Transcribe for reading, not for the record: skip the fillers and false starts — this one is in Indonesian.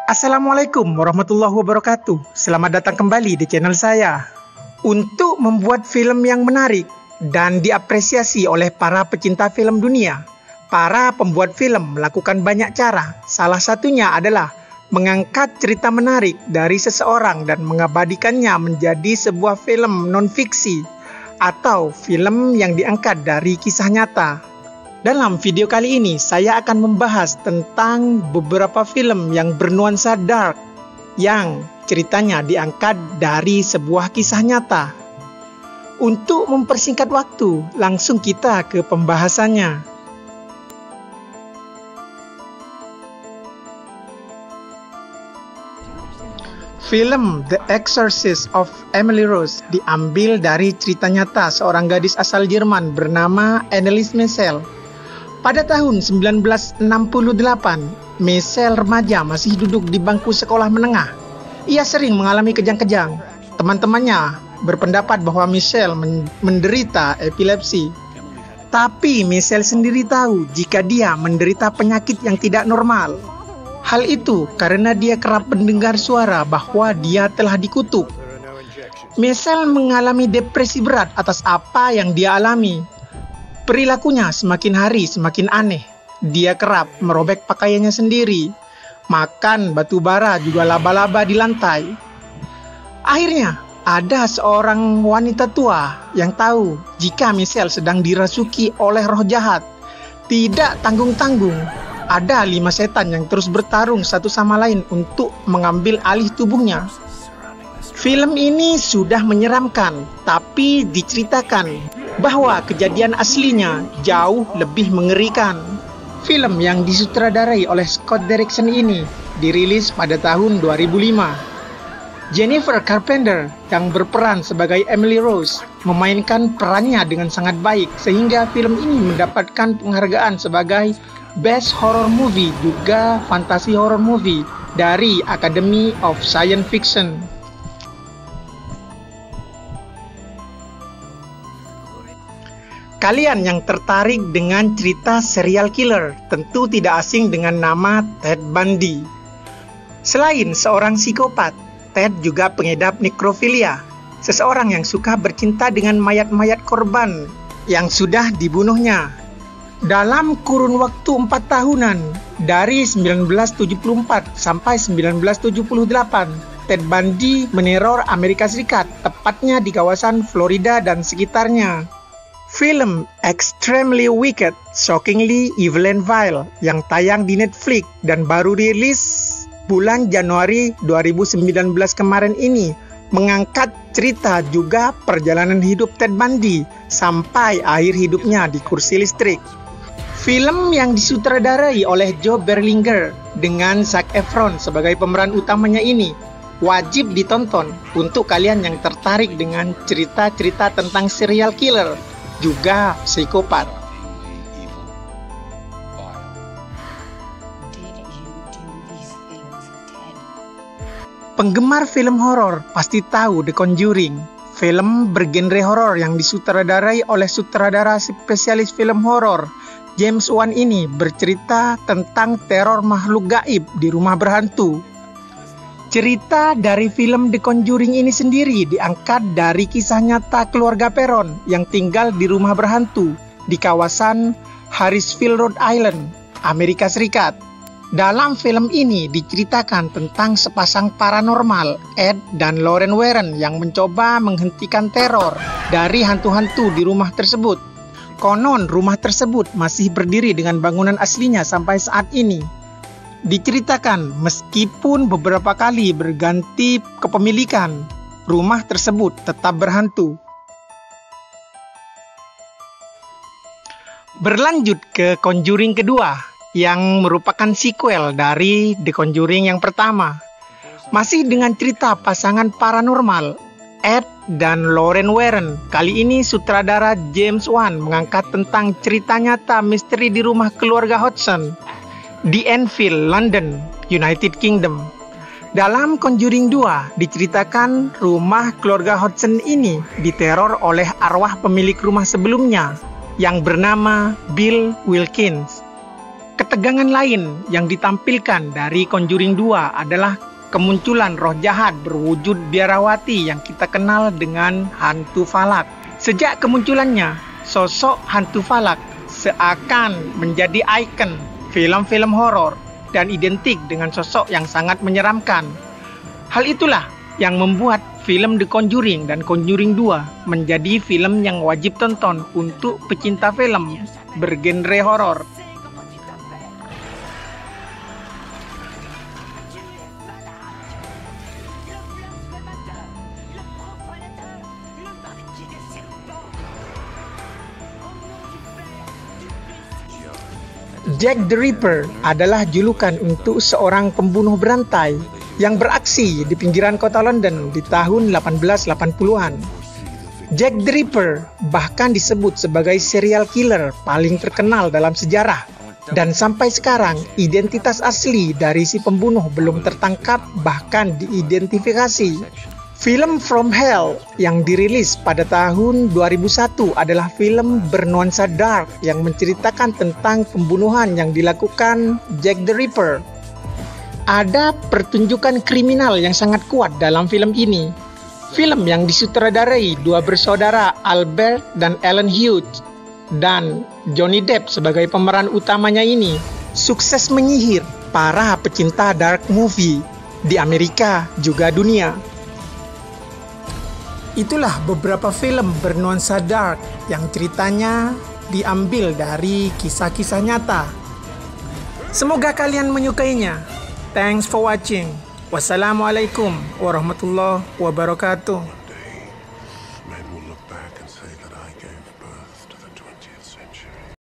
Assalamualaikum warahmatullahi wabarakatuh. Selamat datang kembali di channel saya. Untuk membuat film yang menarik dan diapresiasi oleh para pecinta film dunia, para pembuat film melakukan banyak cara. Salah satunya adalah mengangkat cerita menarik dari seseorang dan mengabadikannya menjadi sebuah film non-fiksi atau film yang diangkat dari kisah nyata. Dalam video kali ini, saya akan membahas tentang beberapa film yang bernuansa dark, yang ceritanya diangkat dari sebuah kisah nyata. Untuk mempersingkat waktu, langsung kita ke pembahasannya. Film The Exorcist of Emily Rose diambil dari cerita nyata seorang gadis asal Jerman bernama Anneliese Michel. Pada tahun 1968, Michel remaja masih duduk di bangku sekolah menengah. Ia sering mengalami kejang-kejang. Teman-temannya berpendapat bahwa Michel menderita epilepsi. Tapi Michel sendiri tahu jika dia menderita penyakit yang tidak normal. Hal itu karena dia kerap mendengar suara bahwa dia telah dikutuk. Michel mengalami depresi berat atas apa yang dia alami. Perilakunya semakin hari semakin aneh. Dia kerap merobek pakaiannya sendiri, makan batu bara juga laba-laba di lantai. Akhirnya, ada seorang wanita tua yang tahu jika Michel sedang dirasuki oleh roh jahat. Tidak tanggung-tanggung, ada 5 setan yang terus bertarung satu sama lain untuk mengambil alih tubuhnya. Film ini sudah menyeramkan, tapi diceritakan bahwa kejadian aslinya jauh lebih mengerikan. Film yang disutradarai oleh Scott Derrickson ini dirilis pada tahun 2005. Jennifer Carpenter yang berperan sebagai Emily Rose memainkan perannya dengan sangat baik sehingga film ini mendapatkan penghargaan sebagai Best Horror Movie juga Fantasy Horror Movie dari Academy of Science Fiction. Kalian yang tertarik dengan cerita serial killer tentu tidak asing dengan nama Ted Bundy. Selain seorang psikopat, Ted juga pengidap nekrofilia, seseorang yang suka bercinta dengan mayat-mayat korban yang sudah dibunuhnya. Dalam kurun waktu 4 tahunan, dari 1974 sampai 1978, Ted Bundy meneror Amerika Serikat, tepatnya di kawasan Florida dan sekitarnya. Film Extremely Wicked, Shockingly Evil and Vile yang tayang di Netflix dan baru rilis bulan Januari 2019 kemarin ini mengangkat cerita juga perjalanan hidup Ted Bundy sampai akhir hidupnya di kursi listrik. Film yang disutradarai oleh Joe Berlinger dengan Zac Efron sebagai pemeran utamanya ini wajib ditonton untuk kalian yang tertarik dengan cerita-cerita tentang serial killer juga psikopat. Penggemar film horor pasti tahu The Conjuring, film bergenre horor yang disutradarai oleh sutradara spesialis film horor James Wan ini bercerita tentang teror makhluk gaib di rumah berhantu. Cerita dari film The Conjuring ini sendiri diangkat dari kisah nyata keluarga Perron yang tinggal di rumah berhantu di kawasan Harrisville, Rhode Island, Amerika Serikat. Dalam film ini diceritakan tentang sepasang paranormal, Ed dan Lorraine Warren, yang mencoba menghentikan teror dari hantu-hantu di rumah tersebut. Konon rumah tersebut masih berdiri dengan bangunan aslinya sampai saat ini. Diceritakan meskipun beberapa kali berganti kepemilikan, rumah tersebut tetap berhantu. Berlanjut ke Conjuring kedua, yang merupakan sequel dari The Conjuring yang pertama. Masih dengan cerita pasangan paranormal, Ed dan Lorraine Warren. Kali ini sutradara James Wan mengangkat tentang cerita nyata misteri di rumah keluarga Hodgson di Enfield, London, United Kingdom. Dalam Conjuring 2 diceritakan rumah keluarga Hodgson ini diteror oleh arwah pemilik rumah sebelumnya yang bernama Bill Wilkins. Ketegangan lain yang ditampilkan dari Conjuring 2 adalah kemunculan roh jahat berwujud biarawati yang kita kenal dengan hantu falak. Sejak kemunculannya, sosok hantu falak seakan menjadi ikon film-film horor dan identik dengan sosok yang sangat menyeramkan. Hal itulah yang membuat film The Conjuring dan Conjuring 2 menjadi film yang wajib tonton untuk pecinta film bergenre horor. Jack the Ripper adalah julukan untuk seorang pembunuh berantai yang beraksi di pinggiran kota London di tahun 1880-an. Jack the Ripper bahkan disebut sebagai serial killer paling terkenal dalam sejarah, dan sampai sekarang identitas asli dari si pembunuh belum tertangkap bahkan diidentifikasi. Film From Hell yang dirilis pada tahun 2001 adalah film bernuansa dark yang menceritakan tentang pembunuhan yang dilakukan Jack the Ripper. Ada pertunjukan kriminal yang sangat kuat dalam film ini. Film yang disutradarai dua bersaudara Albert dan Ellen Hughes dan Johnny Depp sebagai pemeran utamanya ini sukses menyihir para pecinta dark movie di Amerika juga dunia. Itulah beberapa film bernuansa dark yang ceritanya diambil dari kisah-kisah nyata. Semoga kalian menyukainya. Thanks for watching. Wassalamualaikum warahmatullahi wabarakatuh. Men will look back and say that I gave birth